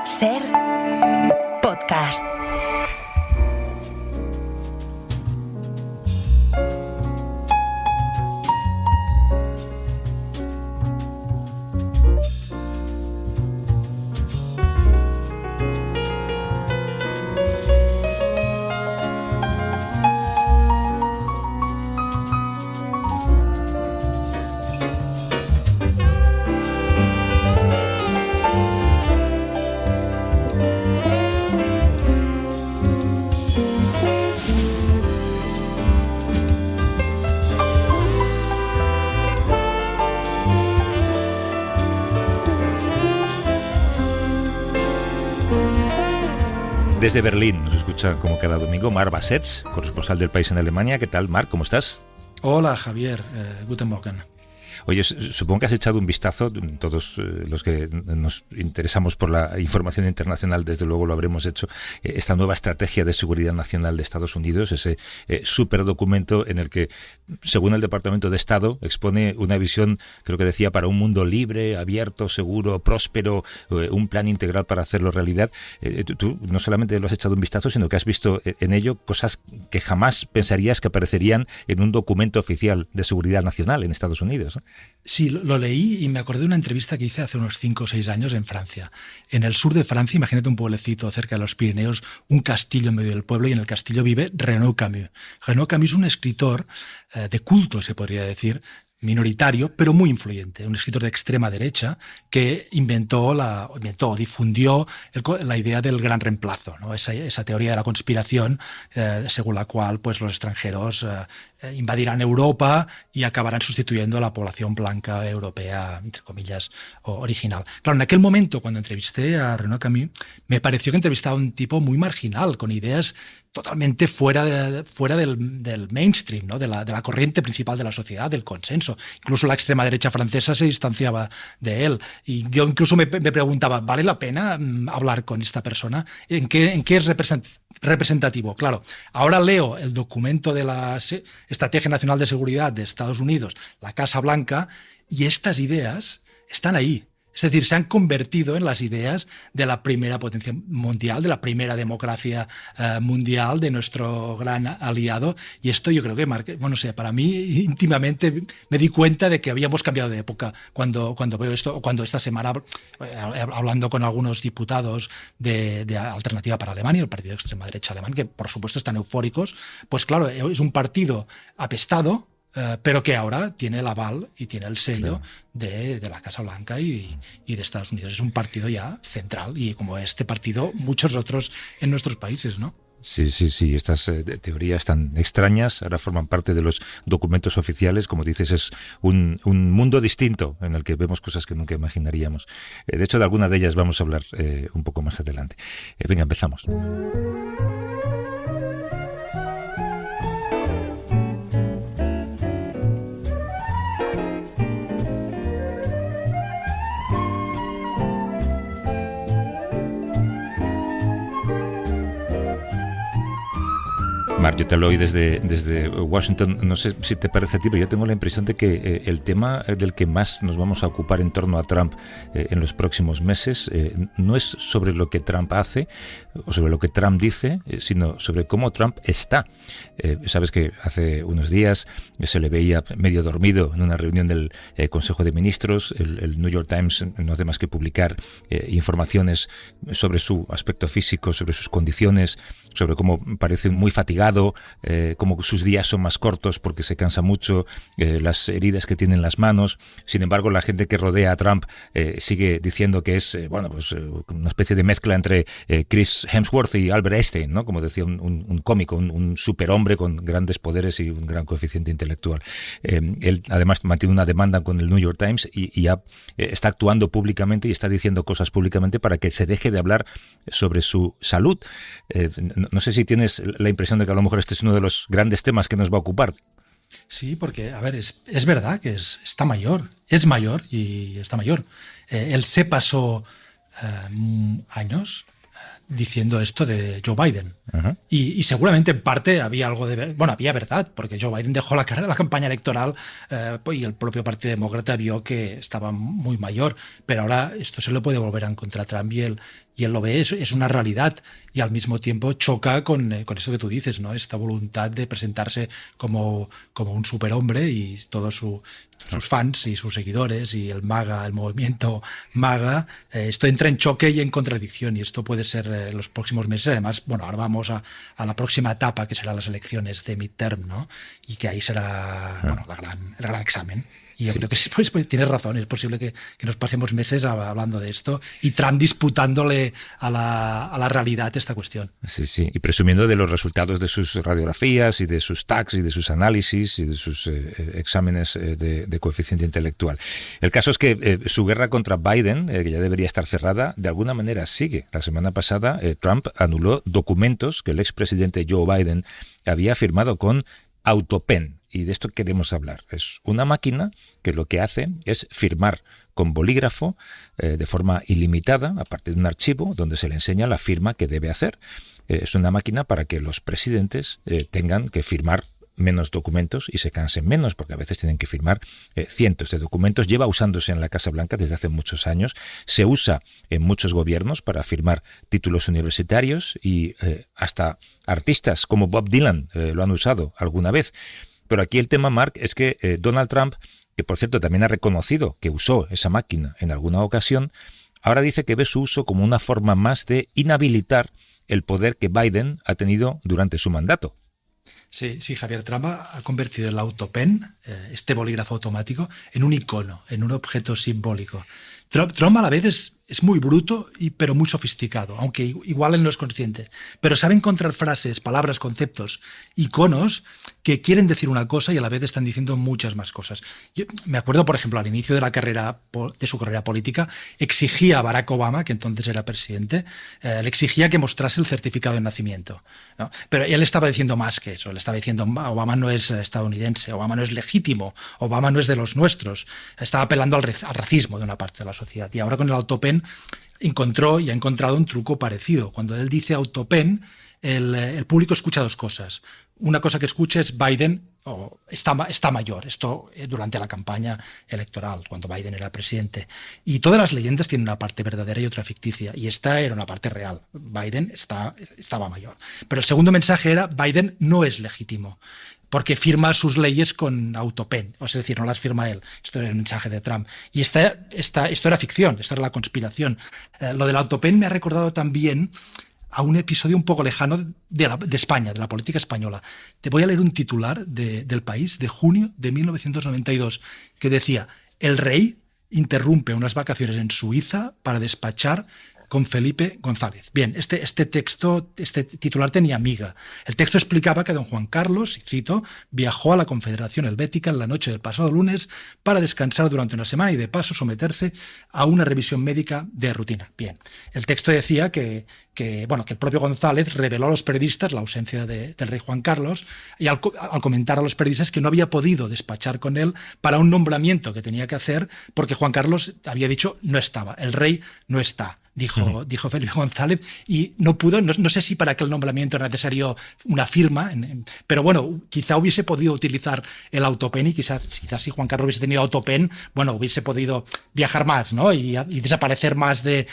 SER Podcast. Desde Berlín nos escucha como cada domingo Marc Bassets, corresponsal del País en Alemania. ¿Qué tal, Marc? ¿Cómo estás? Hola, Javier. Guten Morgen. Oye, supongo que has echado un vistazo, todos los que nos interesamos por la información internacional, desde luego lo habremos hecho, esta nueva estrategia de seguridad nacional de Estados Unidos, ese superdocumento en el que, según el Departamento de Estado, expone una visión, creo que decía, para un mundo libre, abierto, seguro, próspero, un plan integral para hacerlo realidad. Tú no solamente lo has echado un vistazo, sino que has visto en ello cosas que jamás pensarías que aparecerían en un documento oficial de seguridad nacional en Estados Unidos, ¿no? Sí, lo leí y me acordé de una entrevista que hice hace unos 5 o 6 años en Francia. En el sur de Francia, imagínate un pueblecito cerca de los Pirineos, un castillo en medio del pueblo, y en el castillo vive Renaud Camus. Renaud Camus es un escritor de culto, se podría decir, minoritario, pero muy influyente, un escritor de extrema derecha que difundió la idea del gran reemplazo, ¿no? Esa teoría de la conspiración según la cual pues, los extranjeros invadirán Europa y acabarán sustituyendo a la población blanca europea, entre comillas, original. Claro, en aquel momento, cuando entrevisté a Renaud Camus, me pareció que entrevistaba a un tipo muy marginal, con ideas totalmente fuera del mainstream, ¿no? de la corriente principal de la sociedad, del consenso. Incluso la extrema derecha francesa se distanciaba de él. Y yo incluso me preguntaba, ¿vale la pena hablar con esta persona? ¿En qué es representativo? Claro, ahora leo el documento de la Estrategia Nacional de Seguridad de Estados Unidos, la Casa Blanca, y estas ideas están ahí. Es decir, se han convertido en las ideas de la primera potencia mundial, de la primera democracia mundial, de nuestro gran aliado. Y esto yo creo que, para mí íntimamente me di cuenta de que habíamos cambiado de época cuando veo esto, o cuando esta semana, hablando con algunos diputados de Alternativa para Alemania, el partido de extrema derecha alemán, que por supuesto están eufóricos, pues claro, es un partido apestado, pero que ahora tiene el aval y tiene el sello de la Casa Blanca y de Estados Unidos. Es un partido ya central, y como este partido, muchos otros en nuestros países, ¿no? Sí. Estas teorías tan extrañas ahora forman parte de los documentos oficiales. Como dices, es un mundo distinto en el que vemos cosas que nunca imaginaríamos. De hecho, de alguna de ellas vamos a hablar un poco más adelante. Venga, empezamos. Marc, yo te hablo hoy desde Washington. No sé si te parece a ti, pero yo tengo la impresión de que el tema del que más nos vamos a ocupar en torno a Trump en los próximos meses no es sobre lo que Trump hace o sobre lo que Trump dice, sino sobre cómo Trump está. Sabes que hace unos días se le veía medio dormido en una reunión del Consejo de Ministros. El New York Times no hace más que publicar informaciones sobre su aspecto físico, sobre sus condiciones, sobre cómo parece muy fatigado, cómo sus días son más cortos porque se cansa mucho, las heridas que tiene en las manos. Sin embargo, la gente que rodea a Trump sigue diciendo que es una especie de mezcla entre Chris Hemsworth y Albert Einstein, ¿no? Como decía un cómico, un superhombre con grandes poderes y un gran coeficiente intelectual. Él además mantiene una demanda con el New York Times y ya está actuando públicamente y está diciendo cosas públicamente para que se deje de hablar sobre su salud. No sé si tienes la impresión de que a lo mejor este es uno de los grandes temas que nos va a ocupar. Sí, porque, a ver, es verdad que está mayor, es mayor y está mayor. Él se pasó años diciendo esto de Joe Biden. Uh-huh. Y seguramente en parte había algo de... Bueno, había verdad, porque Joe Biden dejó la campaña electoral y el propio Partido Demócrata vio que estaba muy mayor. Pero ahora esto se lo puede volver a encontrar a Trump y él lo ve, es una realidad, y al mismo tiempo choca con eso que tú dices, ¿no? Esta voluntad de presentarse como un superhombre, y todos sus fans y sus seguidores y el movimiento MAGA, esto entra en choque y en contradicción, y esto puede ser los próximos meses. Además, bueno, ahora vamos a la próxima etapa, que serán las elecciones de midterm, ¿no? Y que ahí será el gran examen. Y yo creo que pues tienes razón, es posible que nos pasemos meses hablando de esto y Trump disputándole a la realidad esta cuestión. Sí, y presumiendo de los resultados de sus radiografías y de sus tags y de sus análisis y de sus exámenes de coeficiente intelectual. El caso es que su guerra contra Biden, que ya debería estar cerrada, de alguna manera sigue. La semana pasada Trump anuló documentos que el expresidente Joe Biden había firmado con Autopen. Y de esto queremos hablar. Es una máquina que lo que hace es firmar con bolígrafo de forma ilimitada a partir de un archivo donde se le enseña la firma que debe hacer. Es una máquina para que los presidentes tengan que firmar menos documentos y se cansen menos, porque a veces tienen que firmar cientos de documentos. Lleva usándose en la Casa Blanca desde hace muchos años. Se usa en muchos gobiernos para firmar títulos universitarios y hasta artistas como Bob Dylan lo han usado alguna vez. Pero aquí el tema, Marc, es que Donald Trump, que por cierto también ha reconocido que usó esa máquina en alguna ocasión, ahora dice que ve su uso como una forma más de inhabilitar el poder que Biden ha tenido durante su mandato. Sí, Javier, Trump ha convertido el Autopen, este bolígrafo automático, en un icono, en un objeto simbólico. Trump a la vez es muy bruto, pero muy sofisticado, aunque igual él no es consciente. Pero sabe encontrar frases, palabras, conceptos, iconos que quieren decir una cosa y a la vez están diciendo muchas más cosas. Yo me acuerdo, por ejemplo, al inicio de su carrera política, exigía a Barack Obama, que entonces era presidente, le exigía que mostrase el certificado de nacimiento, ¿no? Pero él estaba diciendo más que eso. Le estaba diciendo: Obama no es estadounidense, Obama no es legítimo, Obama no es de los nuestros. Estaba apelando al racismo de una parte de la sociedad. Y ahora con el Autopen ha encontrado un truco parecido. Cuando él dice Autopen, el público escucha dos cosas. Una cosa que escucha es Biden está mayor. Esto durante la campaña electoral, cuando Biden era presidente. Y todas las leyendas tienen una parte verdadera y otra ficticia. Y esta era una parte real. Biden estaba mayor. Pero el segundo mensaje era: Biden no es legítimo, porque firma sus leyes con Autopen, es decir, no las firma él. Esto era el mensaje de Trump. Y esto era ficción, esto era la conspiración. Lo del Autopen me ha recordado también a un episodio un poco lejano de España, de la política española. Te voy a leer un titular del País de junio de 1992 que decía: el rey interrumpe unas vacaciones en Suiza para despachar con Felipe González. Bien, este titular tenía miga. El texto explicaba que don Juan Carlos, y cito, viajó a la Confederación Helvética en la noche del pasado lunes para descansar durante una semana y de paso someterse a una revisión médica de rutina. Bien, el texto decía que el propio González reveló a los periodistas la ausencia del rey Juan Carlos, y al comentar a los periodistas que no había podido despachar con él para un nombramiento que tenía que hacer, porque Juan Carlos había dicho no estaba, el rey no está. Dijo Felipe González, y no pudo, no sé si para aquel nombramiento era necesario una firma, pero bueno, quizá hubiese podido utilizar el Autopen, y quizás si Juan Carlos hubiese tenido Autopen, bueno, hubiese podido viajar más, ¿no? y desaparecer más del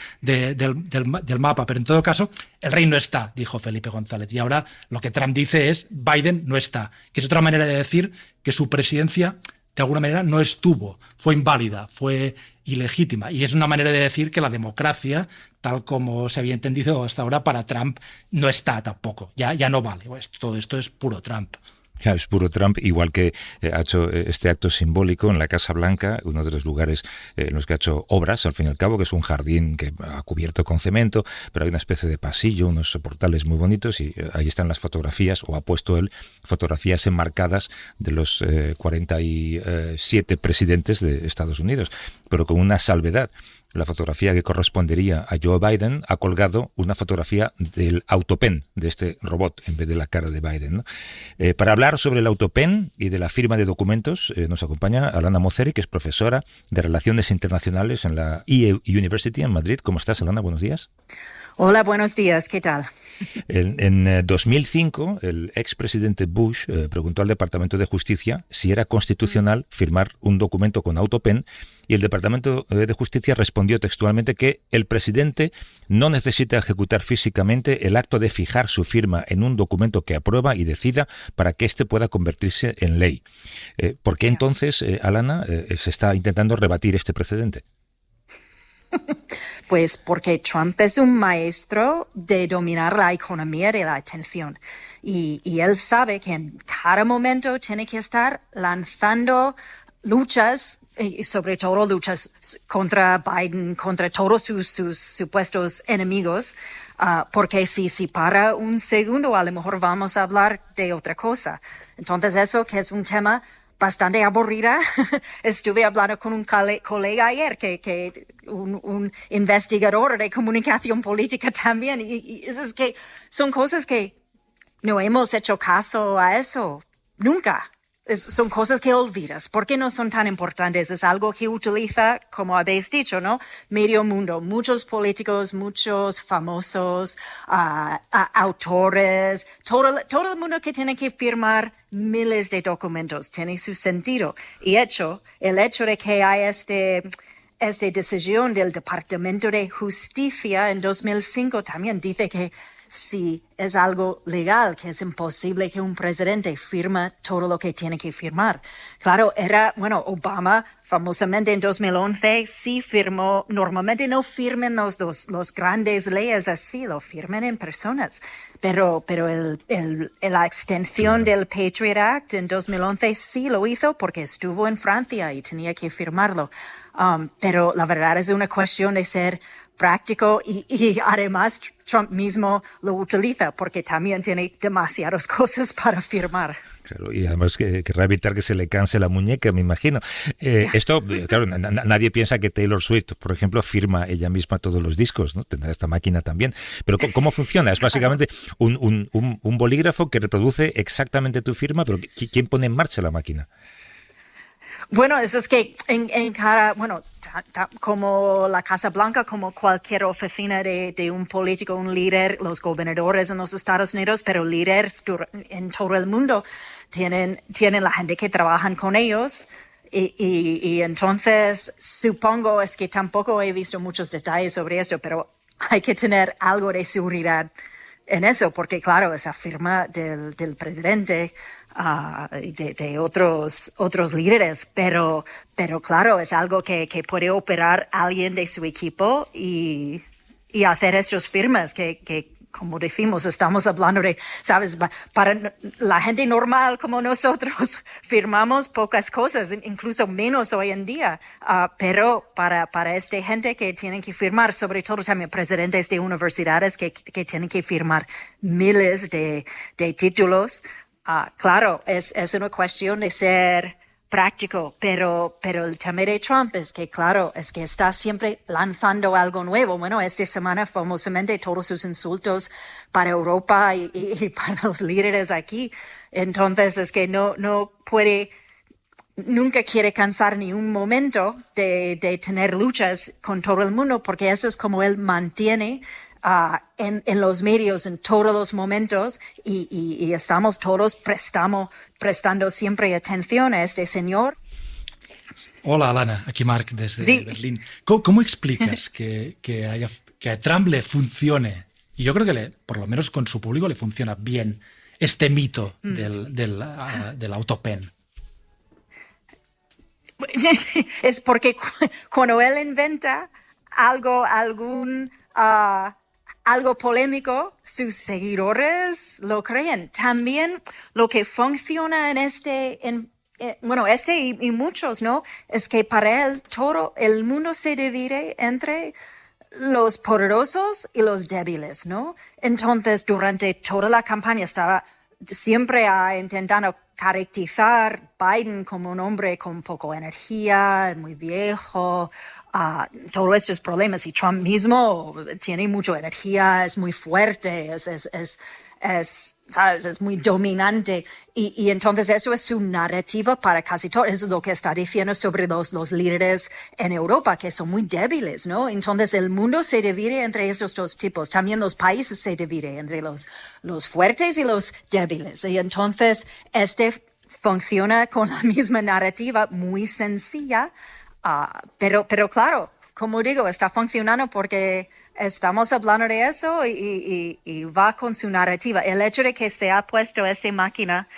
mapa. Pero en todo caso, el rey no está, dijo Felipe González. Y ahora lo que Trump dice es: Biden no está, que es otra manera de decir que su presidencia de alguna manera no estuvo, fue inválida, fue ilegítima. Y es una manera de decir que la democracia, tal como se había entendido hasta ahora, para Trump no está tampoco, ya no vale. Todo esto es puro Trump. Claro, es puro Trump, igual que ha hecho este acto simbólico en la Casa Blanca, uno de los lugares en los que ha hecho obras, al fin y al cabo, que es un jardín que ha cubierto con cemento, pero hay una especie de pasillo, unos portales muy bonitos, y ahí están las fotografías, o ha puesto él fotografías enmarcadas de los 47 presidentes de Estados Unidos, pero con una salvedad. La fotografía que correspondería a Joe Biden ha colgado una fotografía del Autopen, de este robot, en vez de la cara de Biden, ¿no? Para hablar sobre el Autopen y de la firma de documentos nos acompaña Alana Moceri, que es profesora de Relaciones Internacionales en la EA University en Madrid. ¿Cómo estás, Alana? Buenos días. Hola, buenos días, ¿qué tal? En 2005, el expresidente Bush preguntó al Departamento de Justicia si era constitucional firmar un documento con autopen, y el Departamento de Justicia respondió textualmente que el presidente no necesita ejecutar físicamente el acto de fijar su firma en un documento que aprueba y decida para que éste pueda convertirse en ley. ¿Por qué entonces, Alana, se está intentando rebatir este precedente? Pues porque Trump es un maestro de dominar la economía de la atención. Y él sabe que en cada momento tiene que estar lanzando luchas, y sobre todo luchas contra Biden, contra todos sus supuestos enemigos, porque si para un segundo, a lo mejor vamos a hablar de otra cosa. Entonces eso, que es un tema bastante aburrida. Estuve hablando con un colega ayer, que un investigador de comunicación política también, y es que son cosas que no hemos hecho caso a eso, nunca. Son cosas que olvidas. ¿Por qué no son tan importantes? Es algo que utiliza, como habéis dicho, ¿no? Medio mundo, muchos políticos, muchos famosos, autores, todo el mundo que tiene que firmar miles de documentos, tiene su sentido. Y el hecho de que hay esta decisión del Departamento de Justicia en 2005 también dice que si es algo legal, que es imposible que un presidente firme todo lo que tiene que firmar. Claro, Obama famosamente en 2011 sí firmó. Normalmente no firmen los grandes leyes así, lo firman en personas. Pero la extensión del Patriot Act en 2011 sí lo hizo porque estuvo en Francia y tenía que firmarlo. Pero la verdad es una cuestión de ser práctico y además Trump mismo lo utiliza porque también tiene demasiadas cosas para firmar. Claro, y además que querrá evitar que se le canse la muñeca, me imagino. Esto, claro, nadie piensa que Taylor Swift, por ejemplo, firma ella misma todos los discos, ¿no? Tendrá esta máquina también. Pero ¿cómo funciona? Es básicamente un bolígrafo que reproduce exactamente tu firma, pero ¿quién pone en marcha la máquina? Bueno, eso es que en cada, como la Casa Blanca, como cualquier oficina de un político, un líder, los gobernadores en los Estados Unidos, pero líderes en todo el mundo tienen la gente que trabajan con ellos. Y entonces supongo, es que tampoco he visto muchos detalles sobre eso, pero hay que tener algo de seguridad en eso, porque claro, esa firma del presidente, de otros líderes, pero claro, es algo que puede operar alguien de su equipo y hacer estas firmas que como decimos, estamos hablando de, ¿sabes? Para la gente normal como nosotros firmamos pocas cosas, incluso menos hoy en día, pero para esta gente que tienen que firmar, sobre todo también presidentes de universidades que tienen que firmar miles de títulos, claro, es una cuestión de ser práctico, pero el tema de Trump es que, claro, es que está siempre lanzando algo nuevo. Bueno, esta semana famosamente todos sus insultos para Europa y para los líderes aquí. Entonces es que no puede, nunca quiere cansar ni un momento de tener luchas con todo el mundo, porque eso es como él mantiene en los medios en todos los momentos y estamos todos prestando siempre atención a este señor. Hola, Alana, aquí Marc desde Berlín. ¿Cómo explicas que a Trump le funcione, y yo creo que por lo menos con su público le funciona bien, este mito del autopen? Es porque cuando él inventa algo polémico, sus seguidores lo creen. También lo que funciona en y muchos, ¿no? Es que para él todo el mundo se divide entre los poderosos y los débiles, ¿no? Entonces, durante toda la campaña estaba siempre intentando caracterizar Biden como un hombre con poca energía, muy viejo, todos estos problemas, y Trump mismo tiene mucha energía, es muy fuerte, es ¿sabes? Es muy dominante y entonces eso es su narrativa para casi todo. Eso es lo que está diciendo sobre los líderes en Europa, que son muy débiles, ¿no? Entonces el mundo se divide entre esos dos tipos. También los países se dividen entre los fuertes y los débiles. Y entonces funciona con la misma narrativa muy sencilla, pero claro, como digo, está funcionando porque estamos hablando de eso y va con su narrativa. El hecho de que se ha puesto esta máquina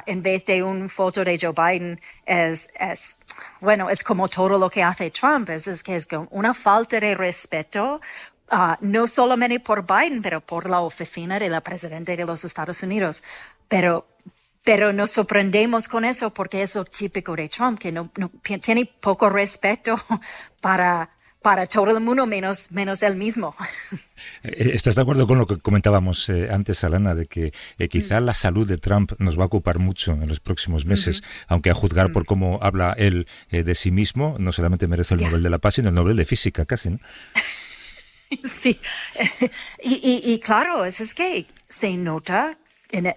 en vez de una foto de Joe Biden es como todo lo que hace Trump. Es que es una falta de respeto, no solamente por Biden, pero por la oficina de la presidenta de los Estados Unidos. Pero nos sorprendemos con eso porque es lo típico de Trump, que no tiene poco respeto para todo el mundo menos él mismo. ¿Estás de acuerdo con lo que comentábamos antes, Alana, de que quizá la salud de Trump nos va a ocupar mucho en los próximos meses, aunque a juzgar por cómo habla él de sí mismo, no solamente merece el Nobel de la Paz, sino el Nobel de Física casi, ¿no? Sí, y claro, es que se nota,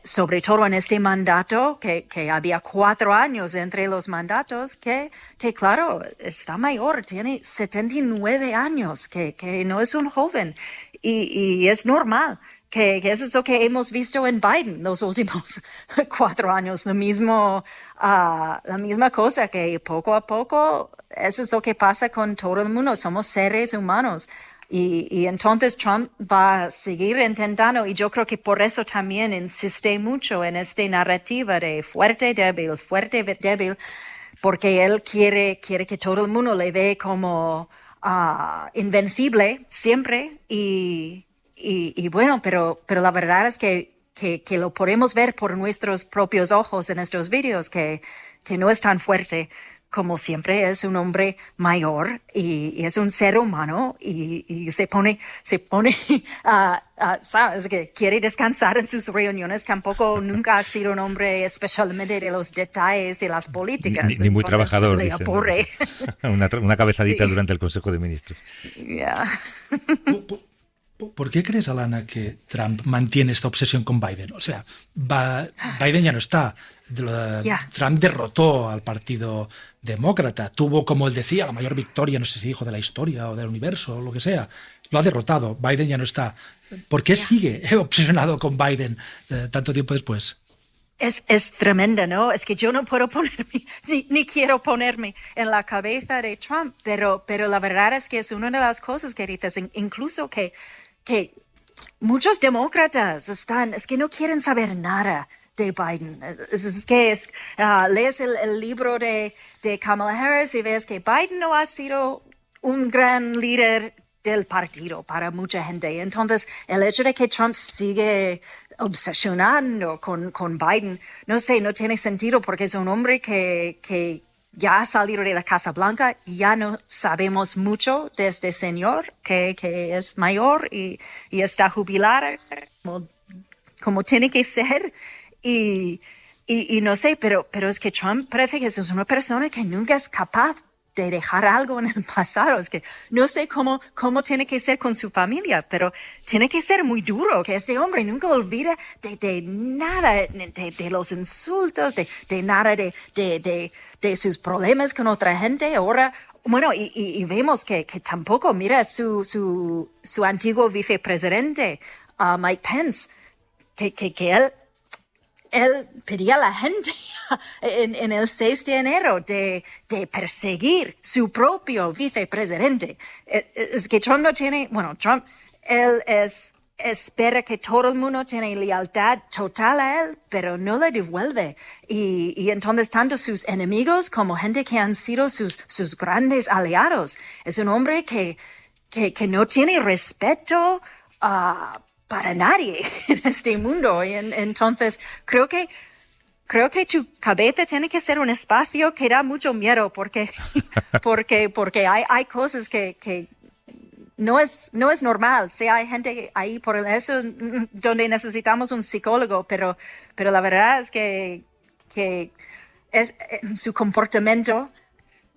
sobre todo en este mandato, que había 4 años entre los mandatos, que claro, está mayor, tiene 79 años, que no es un joven, y es normal. Que eso es lo que hemos visto en Biden los últimos 4 años, la misma cosa, que poco a poco, eso es lo que pasa con todo el mundo, somos seres humanos. Y entonces Trump va a seguir intentando, y yo creo que por eso también insiste mucho en esta narrativa de fuerte, débil, porque él quiere que todo el mundo le ve como invencible siempre, y bueno, pero la verdad es que lo podemos ver por nuestros propios ojos en estos vídeos, que no es tan fuerte. Como siempre, es un hombre mayor y es un ser humano y se pone, sabes, que quiere descansar en sus reuniones. Tampoco nunca ha sido un hombre especialmente de los detalles de las políticas. Ni muy trabajador. Le aburre. Una cabezadita Sí. durante el Consejo de Ministros. Yeah. ¿Por qué crees, Alana, que Trump mantiene esta obsesión con Biden? O sea, Biden ya no está. Yeah. Trump derrotó al Partido Demócrata. Tuvo, como él decía, la mayor victoria, no sé si dijo de la historia o del universo o lo que sea. Lo ha derrotado. Biden ya no está. ¿Por qué sigue obsesionado con Biden tanto tiempo después? Es tremenda, ¿no? Es que yo no puedo ponerme, ni quiero ponerme en la cabeza de Trump, pero la verdad es que es una de las cosas que dices, incluso que muchos demócratas es que no quieren saber nada de Biden. Es que lees el libro de Kamala Harris y ves que Biden no ha sido un gran líder del partido para mucha gente. Entonces, el hecho de que Trump sigue obsesionando con Biden, no sé, no tiene sentido porque es un hombre que ya ha salido de la Casa Blanca, ya no sabemos mucho de este señor que es mayor y está jubilado como tiene que ser. Y no sé, pero es que Trump parece que es una persona que nunca es capaz de dejar algo en el pasado. Es que no sé cómo tiene que ser con su familia, pero tiene que ser muy duro, que ese hombre nunca olvida de nada, de los insultos, de nada, de sus problemas con otra gente. Ahora, bueno, y vemos que tampoco mira su antiguo vicepresidente, Mike Pence, que él pedía a la gente en el 6 de enero de perseguir su propio vicepresidente. Es que Trump no tiene, Trump, él espera que todo el mundo tiene lealtad total a él, pero no le devuelve. Y entonces tanto sus enemigos como gente que han sido sus grandes aliados. Es un hombre que no tiene respeto para nadie en este mundo. Y entonces creo que tu cabeza tiene que ser un espacio que da mucho miedo porque hay cosas que no es normal. Sí, hay gente ahí por eso donde necesitamos un psicólogo, pero la verdad es que es, su comportamiento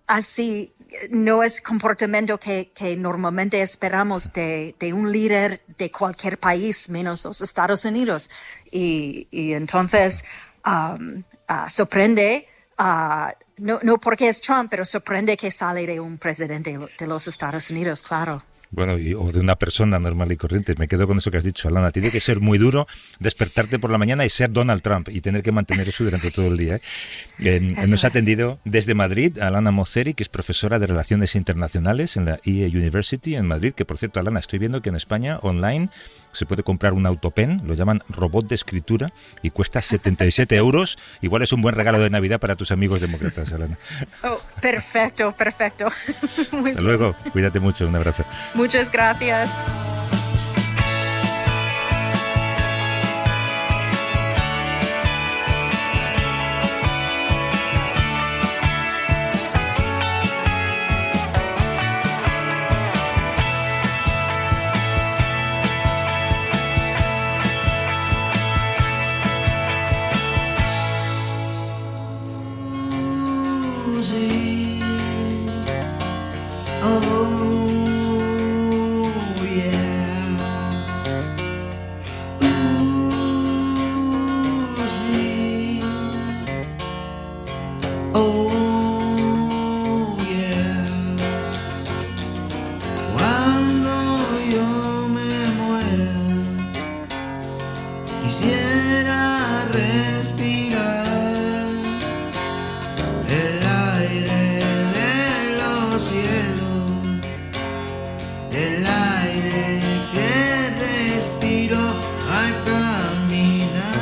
así no es comportamiento que normalmente esperamos de un líder de cualquier país, menos los Estados Unidos. Y entonces sorprende, no porque es Trump, pero sorprende que sale de un presidente de los Estados Unidos, claro. Bueno, o de una persona normal y corriente. Me quedo con eso que has dicho, Alana. Tiene que ser muy duro despertarte por la mañana y ser Donald Trump y tener que mantener eso durante todo el día. Nos ha atendido desde Madrid Alana Moceri, que es profesora de Relaciones Internacionales en la EA University en Madrid, que por cierto, Alana, estoy viendo que en España, online, se puede comprar un autopen, lo llaman robot de escritura, y cuesta 77 euros. Igual es un buen regalo de Navidad para tus amigos demócratas, Alana. Oh, perfecto. Hasta luego, cuídate mucho, un abrazo. Muchas gracias. Quisiera respirar el aire de los cielos, el aire que respiro al caminar.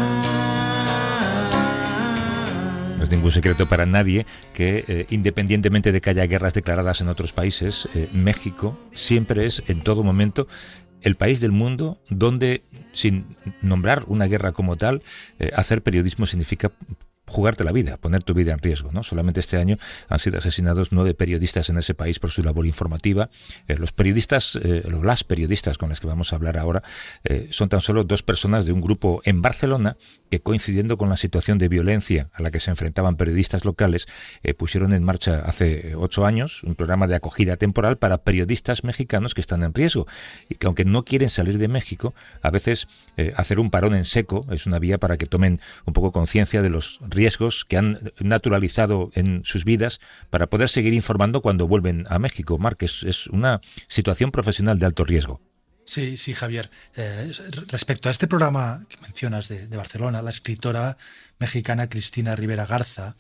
No es ningún secreto para nadie que, independientemente de que haya guerras declaradas en otros países, México siempre es, en todo momento, el país del mundo donde, sin nombrar una guerra como tal, hacer periodismo significa jugarte la vida, poner tu vida en riesgo, ¿no? Solamente este año han sido asesinados 9 periodistas en ese país por su labor informativa. Las periodistas con las que vamos a hablar ahora son tan solo 2 personas de un grupo en Barcelona que, coincidiendo con la situación de violencia a la que se enfrentaban periodistas locales, pusieron en marcha hace 8 años un programa de acogida temporal para periodistas mexicanos que están en riesgo y que, aunque no quieren salir de México, a veces hacer un parón en seco es una vía para que tomen un poco conciencia de los riesgos que han naturalizado en sus vidas para poder seguir informando cuando vuelven a México. Marc, es una situación profesional de alto riesgo. Sí, Javier. Respecto a este programa que mencionas de Barcelona, la escritora mexicana Cristina Rivera Garza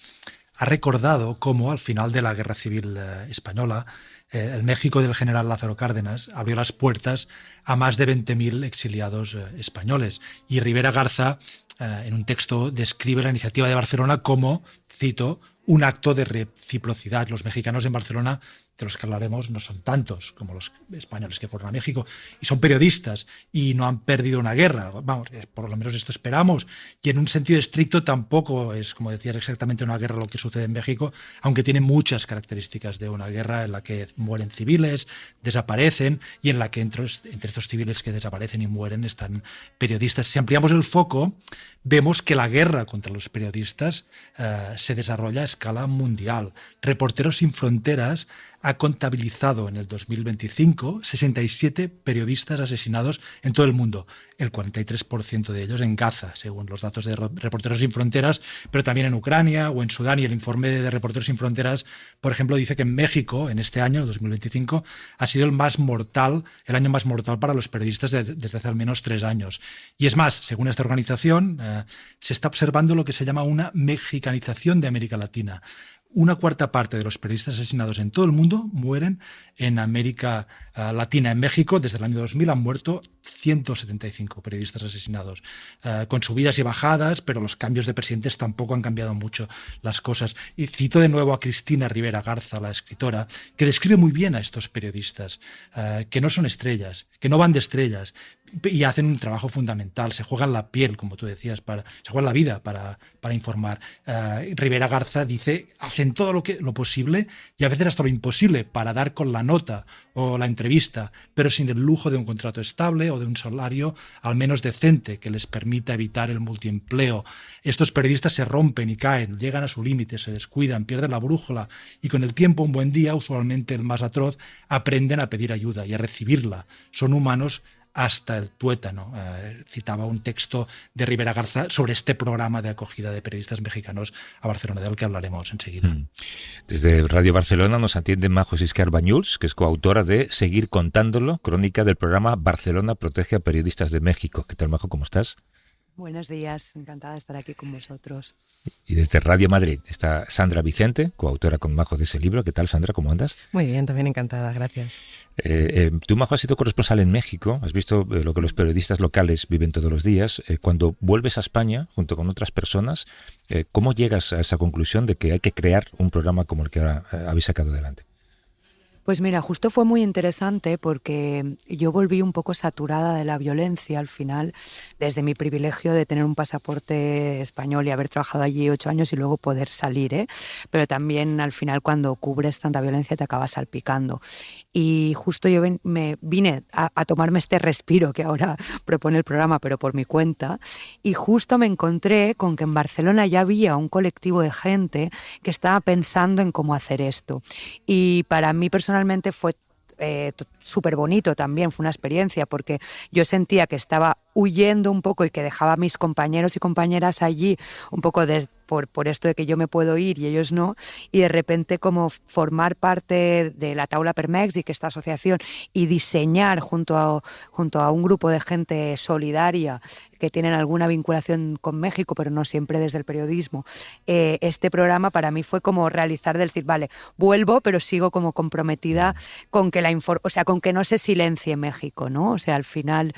ha recordado cómo al final de la Guerra Civil Española el México del general Lázaro Cárdenas abrió las puertas a más de 20.000 exiliados españoles. Y Rivera Garza, en un texto, describe la iniciativa de Barcelona como, cito, un acto de reciprocidad. Los mexicanos en Barcelona, de los que hablaremos, no son tantos como los españoles que fueron a México, y son periodistas y no han perdido una guerra. Vamos, por lo menos esto esperamos. Y en un sentido estricto tampoco es, como decías, exactamente una guerra lo que sucede en México, aunque tiene muchas características de una guerra en la que mueren civiles, desaparecen, y en la que entre estos civiles que desaparecen y mueren están periodistas. Si ampliamos el foco, vemos que la guerra contra los periodistas se desarrolla a escala mundial. Reporteros Sin Fronteras ha contabilizado en el 2025 67 periodistas asesinados en todo el mundo, el 43% de ellos en Gaza, según los datos de Reporteros Sin Fronteras, pero también en Ucrania o en Sudán. Y el informe de Reporteros Sin Fronteras, por ejemplo, dice que en México, en este año, el 2025, ha sido el año más mortal para los periodistas desde hace al menos 3 años. Y es más, según esta organización, se está observando lo que se llama una mexicanización de América Latina. 1/4 parte de los periodistas asesinados en todo el mundo mueren en América Latina. En México, desde el año 2000, han muerto 175 periodistas asesinados, con subidas y bajadas, pero los cambios de presidentes tampoco han cambiado mucho las cosas. Y cito de nuevo a Cristina Rivera Garza, la escritora, que describe muy bien a estos periodistas, que no son estrellas, que no van de estrellas, y hacen un trabajo fundamental, se juegan la piel, como tú decías, se juegan la vida para informar. Rivera Garza dice, hacen todo lo posible y a veces hasta lo imposible para dar con la nota o la entrevista, pero sin el lujo de un contrato estable o de un salario al menos decente que les permita evitar el multiempleo. Estos periodistas se rompen y caen, llegan a su límite, se descuidan, pierden la brújula y con el tiempo, un buen día, usualmente el más atroz, aprenden a pedir ayuda y a recibirla. Son humanos hasta el tuétano. Citaba un texto de Rivera Garza sobre este programa de acogida de periodistas mexicanos a Barcelona, del que hablaremos enseguida. Desde Radio Barcelona nos atiende Majo Siscar Bañuls, que es coautora de Seguir contándolo, crónica del programa Barcelona protege a periodistas de México. ¿Qué tal, Majo? ¿Cómo estás? Buenos días, encantada de estar aquí con vosotros. Y desde Radio Madrid está Sandra Vicente, coautora con Majo de ese libro. ¿Qué tal, Sandra? ¿Cómo andas? Muy bien, también encantada, gracias. Tú, Majo, has sido corresponsal en México, has visto lo que los periodistas locales viven todos los días. Cuando vuelves a España, junto con otras personas, ¿cómo llegas a esa conclusión de que hay que crear un programa como el que ahora habéis sacado adelante? Pues mira, justo fue muy interesante porque yo volví un poco saturada de la violencia al final, desde mi privilegio de tener un pasaporte español y haber trabajado allí 8 años y luego poder salir, ¿eh? Pero también al final cuando cubres tanta violencia te acabas salpicando. Y justo yo me vine a tomarme este respiro que ahora propone el programa, pero por mi cuenta, y justo me encontré con que en Barcelona ya había un colectivo de gente que estaba pensando en cómo hacer esto. Y para mí personalmente fue súper bonito también, fue una experiencia porque yo sentía que estaba huyendo un poco y que dejaba a mis compañeros y compañeras allí un poco por esto de que yo me puedo ir y ellos no, y de repente como formar parte de la Taula per Mèxic, esta asociación, y diseñar junto a un grupo de gente solidaria que tienen alguna vinculación con México, pero no siempre desde el periodismo. Este programa para mí fue como realizar, decir, vale, vuelvo, pero sigo como comprometida con que con que no se silencie México, ¿no? O sea, al final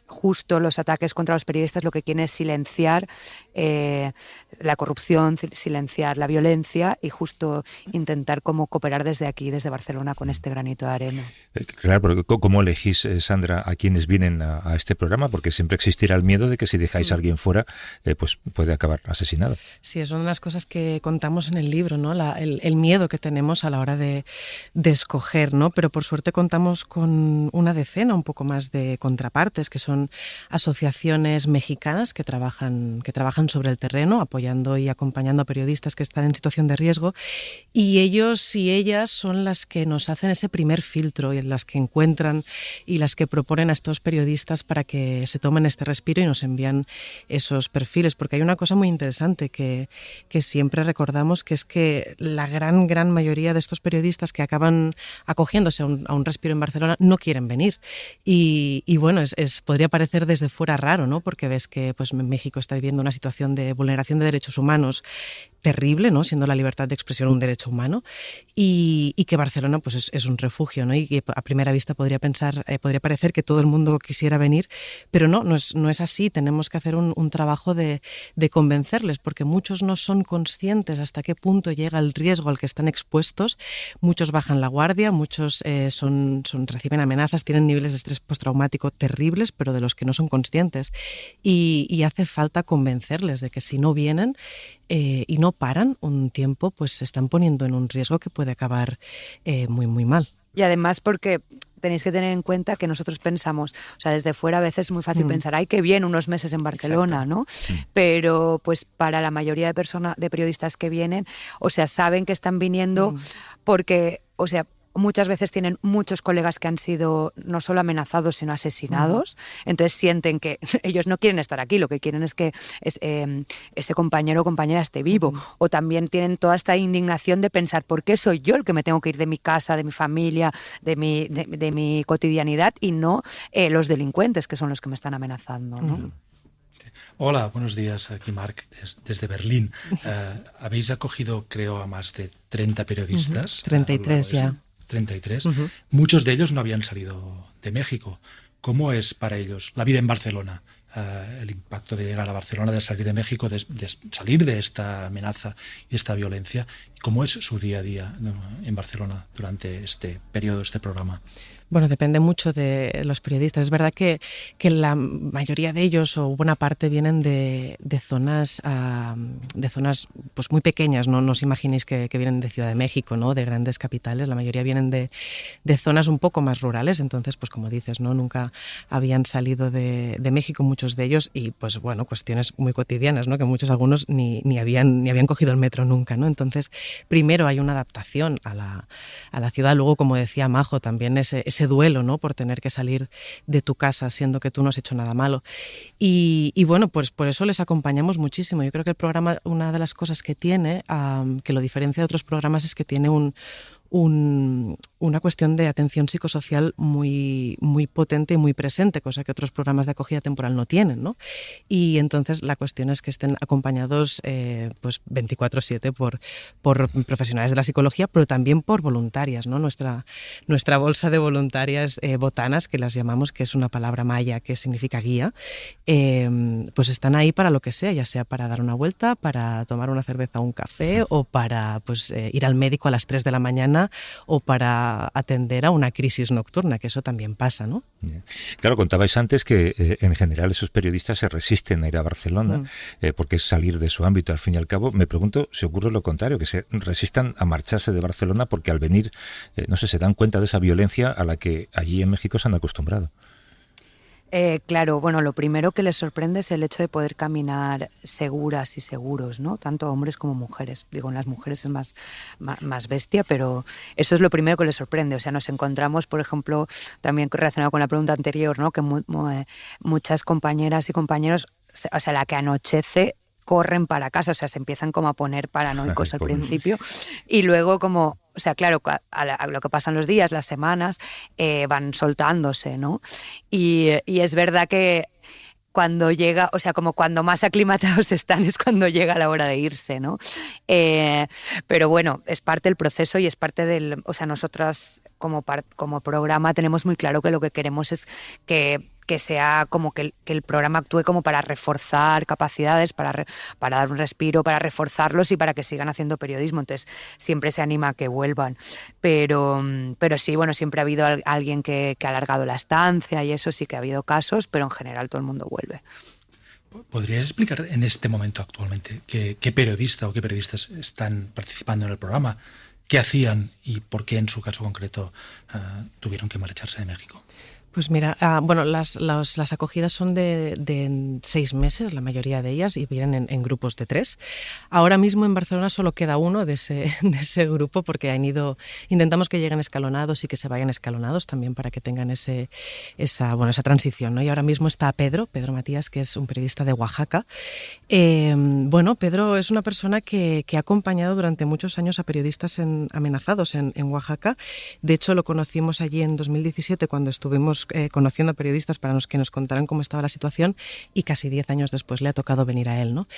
justo los ataques contra los periodistas lo que quieren es silenciar la corrupción, silenciar la violencia y justo intentar como cooperar desde aquí, desde Barcelona, con este granito de arena. Claro, pero ¿cómo elegís, Sandra, a quienes vienen a este programa? Porque siempre existirá el miedo de que si dejáis a alguien fuera, pues puede acabar asesinado. Sí, es una de las cosas que contamos en el libro, ¿no? El miedo que tenemos a la hora de escoger, ¿no? Pero por suerte contamos con una decena, un poco más de contrapartes, que son asociaciones mexicanas que trabajan sobre el terreno, apoyando y acompañando a periodistas que están en situación de riesgo, y ellos y ellas son las que nos hacen ese primer filtro y las que encuentran y las que proponen a estos periodistas para que se tomen este respiro y nos envían esos perfiles, porque hay una cosa muy interesante que siempre recordamos, que es que la gran mayoría de estos periodistas que acaban acogiéndose a un respiro en Barcelona no quieren venir, y bueno, podría parecer desde fuera raro, ¿no? Porque ves que pues México está viviendo una situación de vulneración de derechos humanos terrible, ¿no? Siendo la libertad de expresión un derecho humano, y que Barcelona pues es un refugio, ¿no? Y que a primera vista podría parecer que todo el mundo quisiera venir, pero no es así. Tenemos que hacer un trabajo de convencerles, porque muchos no son conscientes hasta qué punto llega el riesgo al que están expuestos. Muchos bajan la guardia, muchos reciben amenazas, tienen niveles de estrés postraumático terribles, pero de los que no son conscientes, y hace falta convencerles de que si no vienen y no paran un tiempo, pues se están poniendo en un riesgo que puede acabar muy mal. Y además porque tenéis que tener en cuenta que nosotros pensamos, o sea, desde fuera a veces es muy fácil pensar, ¡ay, qué bien, unos meses en Barcelona!, ¿no? Pero pues para la mayoría de periodistas que vienen, o sea, saben que están viniendo porque, o sea, muchas veces tienen muchos colegas que han sido no solo amenazados, sino asesinados. Entonces sienten que ellos no quieren estar aquí, lo que quieren es que ese compañero o compañera esté vivo. O también tienen toda esta indignación de pensar, ¿por qué soy yo el que me tengo que ir de mi casa, de mi familia, de mi cotidianidad, y no los delincuentes, que son los que me están amenazando, ¿no? Hola, buenos días, aquí Marc, desde Berlín. Habéis acogido, creo, a más de 30 periodistas. 33 ya. 33. Muchos de ellos no habían salido de México. ¿Cómo es para ellos la vida en Barcelona? El impacto de llegar a Barcelona, de salir de México, de salir de esta amenaza y esta violencia. ¿Cómo es su día a día en Barcelona durante este periodo, este programa? Bueno, depende mucho de los periodistas. Es verdad que la mayoría de ellos, o buena parte, vienen de zonas pues muy pequeñas. No os imaginéis que vienen de Ciudad de México, ¿no? De grandes capitales. La mayoría vienen de zonas un poco más rurales. Entonces, pues como dices, ¿no? Nunca habían salido de México muchos de ellos, y pues bueno, cuestiones muy cotidianas, ¿no? Que algunos ni habían cogido el metro nunca, ¿no? Entonces, primero hay una adaptación a la ciudad. Luego, como decía Majo, también ese duelo, ¿no? Por tener que salir de tu casa siendo que tú no has hecho nada malo. Y bueno, pues por eso les acompañamos muchísimo. Yo creo que el programa, una de las cosas que tiene, que lo diferencia de otros programas, es que tiene una cuestión de atención psicosocial muy, muy potente y muy presente, cosa que otros programas de acogida temporal no tienen, ¿no? Y entonces la cuestión es que estén acompañados pues 24/7 por profesionales de la psicología, pero también por voluntarias, ¿no? Nuestra bolsa de voluntarias botanas, que las llamamos, que es una palabra maya que significa guía, pues están ahí para lo que sea, ya sea para dar una vuelta, para tomar una cerveza o un café, o para pues ir al médico a las 3 de la mañana, o para atender a una crisis nocturna, que eso también pasa, ¿no? Claro, contabais antes que en general esos periodistas se resisten a ir a Barcelona porque es salir de su ámbito. Al fin y al cabo, me pregunto si ocurre lo contrario, que se resistan a marcharse de Barcelona porque al venir, no sé, se dan cuenta de esa violencia a la que allí en México se han acostumbrado. Claro, bueno, lo primero que les sorprende es el hecho de poder caminar seguras y seguros, ¿no? Tanto hombres como mujeres. Digo, en las mujeres es más bestia, pero eso es lo primero que les sorprende. O sea, nos encontramos, por ejemplo, también relacionado con la pregunta anterior, ¿no? Que muchas compañeras y compañeros, o sea, la que anochece, corren para casa, o sea, se empiezan como a poner paranoicos al principio, y luego como, o sea, claro, a lo que pasan los días, las semanas, van soltándose, ¿no? Y es verdad que cuando llega, o sea, como cuando más aclimatados están es cuando llega la hora de irse, ¿no? Pero bueno, es parte del proceso y es parte del, o sea, nosotras como programa tenemos muy claro que lo que queremos es que sea como que el programa actúe como para reforzar capacidades, para dar un respiro, para reforzarlos y para que sigan haciendo periodismo. Entonces siempre se anima a que vuelvan. Pero sí, bueno, siempre ha habido alguien que ha alargado la estancia y eso sí que ha habido casos, pero en general todo el mundo vuelve. ¿Podrías explicar en este momento actualmente qué periodista o qué periodistas están participando en el programa? ¿Qué hacían y por qué en su caso concreto tuvieron que marcharse de México? Pues mira, bueno, las acogidas son de 6 meses, la mayoría de ellas, y vienen en grupos de 3. Ahora mismo en Barcelona solo queda uno de ese grupo, porque intentamos que lleguen escalonados y que se vayan escalonados también para que tengan esa transición, ¿no? Y ahora mismo está Pedro Matías, que es un periodista de Oaxaca. Bueno, Pedro es una persona que ha acompañado durante muchos años a periodistas amenazados en Oaxaca. De hecho, lo conocimos allí en 2017 cuando estuvimos conociendo a periodistas para que nos contaran cómo estaba la situación, y casi 10 años después le ha tocado venir a él, ¿no?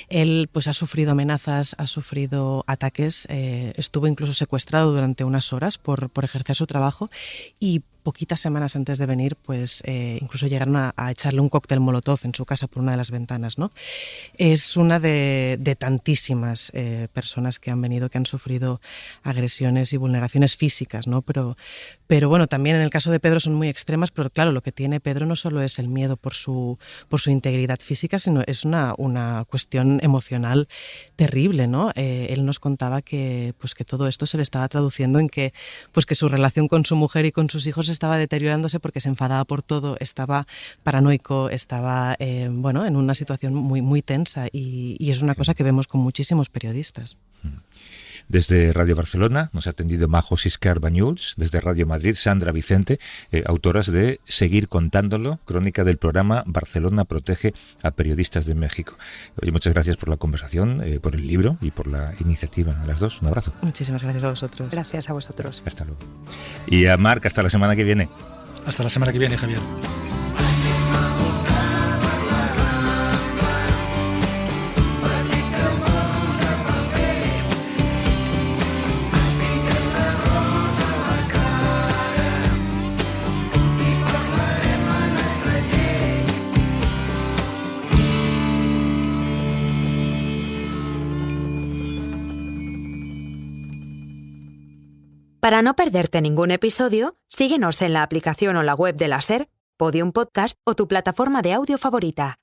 Él pues ha sufrido amenazas, ha sufrido ataques, estuvo incluso secuestrado durante unas horas por ejercer su trabajo, y poquitas semanas antes de venir, pues incluso llegaron a echarle un cóctel molotov en su casa por una de las ventanas, ¿no? Es una de tantísimas personas que han venido, que han sufrido agresiones y vulneraciones físicas, ¿no? Pero bueno, también en el caso de Pedro son muy extremas, pero claro, lo que tiene Pedro no solo es el miedo por su integridad física, sino es una cuestión emocional terrible, ¿no? Él nos contaba que todo esto se le estaba traduciendo en que su relación con su mujer y con sus hijos estaba deteriorándose porque se enfadaba por todo, estaba paranoico, estaba en una situación muy, muy tensa, y es una cosa que vemos con muchísimos periodistas. Desde Radio Barcelona nos ha atendido Majo Siscar Bañuls, desde Radio Madrid Sandra Vicente, autoras de Seguir contándolo, crónica del programa Barcelona protege a periodistas de México. Oye, muchas gracias por la conversación, por el libro y por la iniciativa. A las dos, un abrazo. Muchísimas gracias a vosotros. Gracias a vosotros. Hasta luego. Y a Marc, hasta la semana que viene. Hasta la semana que viene, Javier. Para no perderte ningún episodio, síguenos en la aplicación o la web de la SER, Podium Podcast o tu plataforma de audio favorita.